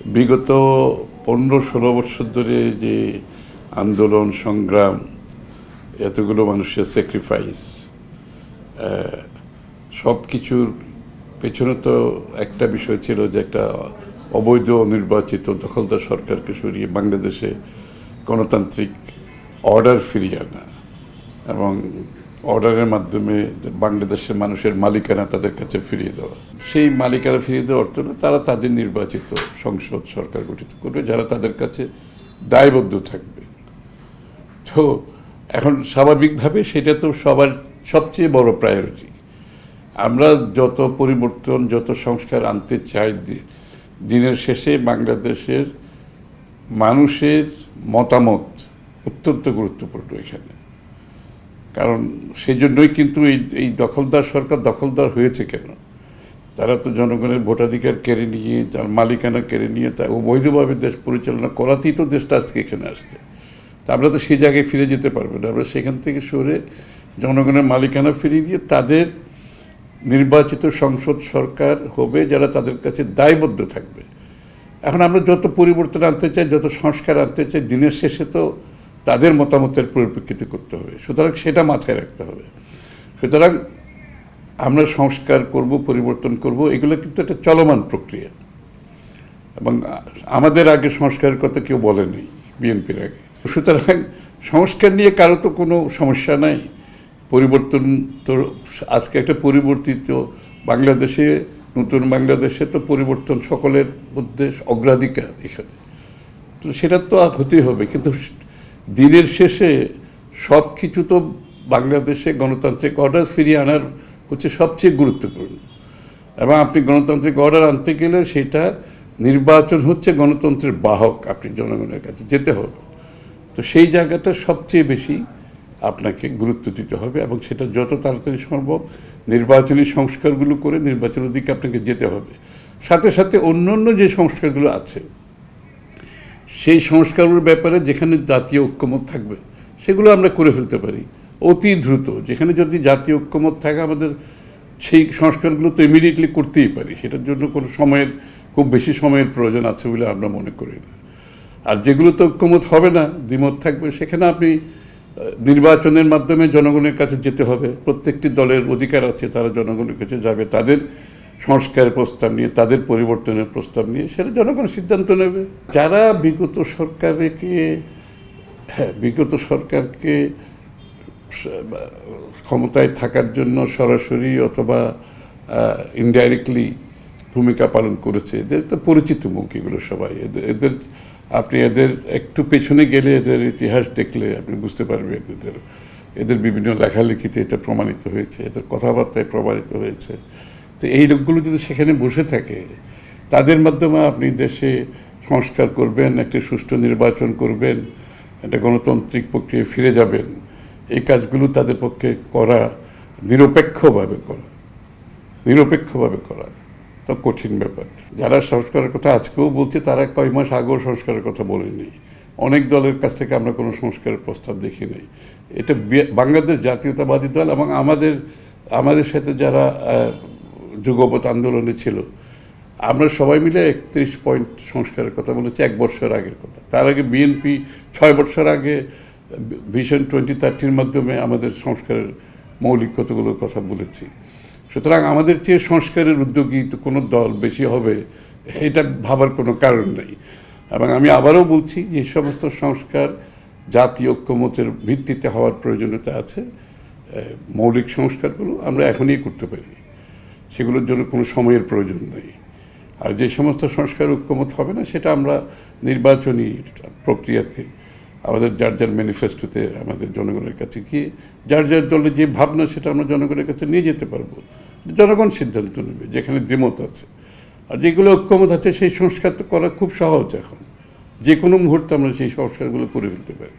বিগত 15-16 বছর ধরে যে আন্দোলন সংগ্রাম, এতগুলো মানুষের স্যাক্রিফাইস, সব কিছুর পেছনে তো একটা বিষয় ছিল যে একটা অবৈধ নির্বাচিত দখলদার সরকারকে সরিয়ে বাংলাদেশে গণতান্ত্রিক অর্ডার ফিরিয়ে আনা এবং অর্ডারের মাধ্যমে বাংলাদেশের মানুষের মালিকানা তাদের কাছে ফিরিয়ে দেওয়া। সেই মালিকানা ফিরিয়ে দেওয়ার অর্থ হলো তারা তাদের নির্বাচিত সংসদ সরকার গঠিত করবে যারা তাদের কাছে দায়বদ্ধ থাকবে। তো এখন স্বাভাবিকভাবে সেটা তো সবার সবচেয়ে বড় প্রায়োরিটি। আমরা যত পরিবর্তন, যত সংস্কার আনতে চাই, দিনের শেষে বাংলাদেশের মানুষের মতামত অত্যন্ত গুরুত্বপূর্ণ এখানে। কারণ সেই জন্যই কিন্তু এই দখলদার সরকার দখলদার হয়েছে কেন? তারা তো জনগণের ভোটাধিকার কেড়ে নিয়ে, তার মালিকানা কেড়ে নিয়ে, তা অবৈধভাবে দেশ পরিচালনা করাতেই তো দেশটা আজকে এখানে আসছে। তা আমরা তো সেই জায়গায় ফিরে যেতে পারবো না। আমরা সেখান থেকে সরে জনগণের মালিকানা ফিরিয়ে দিয়ে তাদের নির্বাচিত সংসদ সরকার হবে যারা তাদের কাছে দায়বদ্ধ থাকবে। এখন আমরা যত পরিবর্তন আনতে চাই, যত সংস্কার আনতে চাই, দিনের শেষে তো তাদের মতামতের পরিপ্রেক্ষিতে করতে হবে। সুতরাং সেটা মাথায় রাখতে হবে। সুতরাং আমরা সংস্কার করব, পরিবর্তন করব, এগুলো কিন্তু একটা চলমান প্রক্রিয়া। এবং আমাদের আগে সংস্কারের কথা কেউ বলেনি, বিএনপির আগে। সুতরাং সংস্কার নিয়ে কারো তো কোনো সমস্যা নাই। পরিবর্তন তো আজকে একটা পরিবর্তিত বাংলাদেশে, নতুন বাংলাদেশে তো পরিবর্তন সকলের মধ্যে অগ্রাধিকার এখানে। তো সেটা তো হতেই হবে। কিন্তু দিনের শেষে সব কিছু তো বাংলাদেশে গণতান্ত্রিক অর্ডার ফিরিয়ে আনার হচ্ছে সবচেয়ে গুরুত্বপূর্ণ। এবং আপনি গণতান্ত্রিক অর্ডার আনতে গেলে সেটা নির্বাচন হচ্ছে গণতন্ত্রের বাহক, আপনি জনগণের কাছে যেতে হবে। তো সেই জায়গাটা সবচেয়ে বেশি আপনাকে গুরুত্ব দিতে হবে এবং সেটা যত তাড়াতাড়ি সম্ভব নির্বাচনী সংস্কারগুলো করে নির্বাচনের দিকে আপনাকে যেতে হবে। সাথে সাথে অন্য যে সংস্কারগুলো আছে সেই সংস্কারগুলোর ব্যাপারে যেখানে জাতীয় ঐক্যমত থাকবে সেগুলো আমরা করে ফেলতে পারি অতি দ্রুত। যেখানে যদি জাতীয় ঐক্যমত থাকে আমাদের সেই সংস্কারগুলো তো ইমিডিয়েটলি করতেই পারি। সেটার জন্য কোনো খুব বেশি সময়ের প্রয়োজন আছে বলে আমরা মনে করি না। আর যেগুলো তো ঐক্যমত হবে না, দ্বিমত থাকবে, সেখানে আপনি নির্বাচনের মাধ্যমে জনগণের কাছে যেতে হবে। প্রত্যেকটি দলের অধিকার আছে, তারা জনগণের কাছে যাবে তাদের সংস্কারের প্রস্তাব নিয়ে, তাদের পরিবর্তনের প্রস্তাব নিয়ে, সেটা জনগণ সিদ্ধান্ত নেবে। যারা বিগত সরকারকে ক্ষমতায় থাকার জন্য সরাসরি অথবা ইনডাইরেক্টলি ভূমিকা পালন করেছে, এদের তো পরিচিত মুখ এগুলো সবাই। আপনি এদের একটু পেছনে গেলে এদের ইতিহাস দেখলে আপনি বুঝতে পারবেন। এদের বিভিন্ন লেখালেখিতে এটা প্রমাণিত হয়েছে, এদের কথাবার্তায় প্রমাণিত হয়েছে। তো এই লোকগুলো যদি সেখানে বসে থাকে, তাদের মাধ্যমে আপনি দেশে সংস্কার করবেন, একটা সুষ্ঠু নির্বাচন করবেন, একটা গণতান্ত্রিক প্রক্রিয়ায় ফিরে যাবেন, এই কাজগুলো তাদের পক্ষে করা নিরপেক্ষভাবে করা তো কঠিন ব্যাপার। যারা সংস্কারের কথা আজকেও বলছে তারা কয় মাস আগেও সংস্কারের কথা বলেনি। অনেক দলের কাছ থেকে আমরা কোনো সংস্কারের প্রস্তাব দেখি নাই। এটা বাংলাদেশ জাতীয়তাবাদী দল এবং আমাদের সাথে যারা যুগপৎ আন্দোলনে ছিল, আমরা সবাই মিলে 31 পয়েন্ট সংস্কারের কথা বলেছি 1 বছর আগের কথা। তার আগে বিএনপি 6 বছর আগে ভিশন 2030-র মাধ্যমে আমাদের সংস্কারের মৌলিক কতগুলোর কথা বলেছি। সুতরাং আমাদের চেয়ে সংস্কারের উদ্যোগী তো কোনো দল বেশি হবে এটা ভাবার কোনো কারণ নেই। এবং আমি আবারও বলছি যে সমস্ত সংস্কার জাতীয় ঐক্যমতের ভিত্তিতে হওয়ার প্রয়োজনীয়তা আছে। মৌলিক সংস্কারগুলো আমরা এখনই করতে পারি, সেগুলোর জন্য কোনো সময়ের প্রয়োজন নেই। আর যে সমস্ত সংস্কার ঐক্যমত হবে না সেটা আমরা নির্বাচনী প্রক্রিয়াতে আমাদের যার ম্যানিফেস্টোতে আমাদের জনগণের কাছে গিয়ে যার দলের যে ভাবনা সেটা আমরা জনগণের কাছে নিয়ে যেতে পারবো। জনগণ সিদ্ধান্ত নেবে যেখানে দ্বিমত আছে। আর যেগুলো ঐক্যমত আছে সেই সংস্কার তো করা খুব সহজ। এখন যে কোনো মুহূর্তে আমরা সেই সংস্কারগুলো করে ফেলতে পারি।